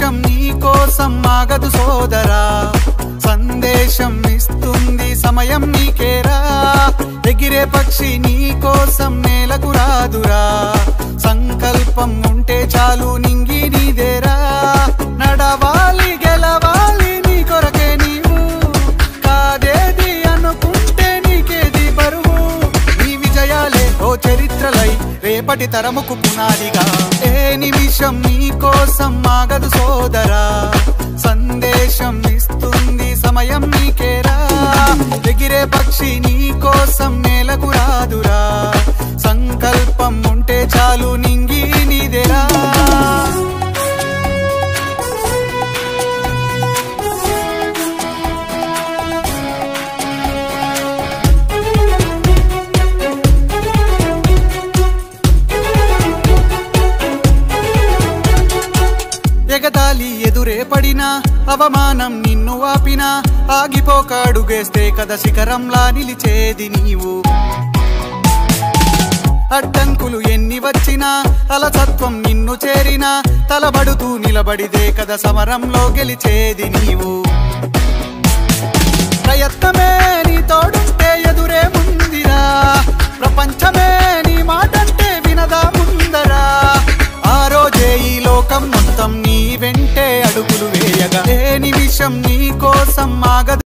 నిమిషం నీ కోసం ఆగదు సోదరా సందేశం ఇస్తుంది సమయం నీకేరా ఎగిరే పక్షి నీ కోసం నేలకు రాదురా సంకల్పం ఉంటే చాలు నింగి నీదేరా నడవాలి గెలవాలి నీ కొరకే నీవు కాదేది అనుకుంటే నీకేది బరువు నీ విజయాలే ఓ చరిత్రలై రేపటి తరముకు పునాదిగా ఏ నిమిషం నీ కోసం ఆగదు సోదరా సందేశం ఇస్తుంది సమయం నీకేరా ఎగిరే పక్షి నీ కోసం నేలకు రాదురా సంకల్పం ఉంటే చాలు నింగి నీదేరా ఎగతాళి ఎదురే పడినా అవమానం నిన్ను ఆపినా ఆగిపోక అడుగేస్తే కదా శిఖరంలా నిలిచేది నీవు అడ్డంకులు ఎన్ని వచ్చినా అలసత్వం నిన్ను చేరినా తలబడుతూ నిలబడిదే కదా సమరంలో గెలిచేది నీవు ప్రయత్నమే నీ తోడుంటే ఎదురే ముందిరా ప్రపంచమే నీ మాటంటే వినదా ముందరా ఆ రోజే ఈ లోకం మొత్తం నీ వెంటే అడుగులు వేయగా ఏ నిమిషం నీ కోసం ఆగదు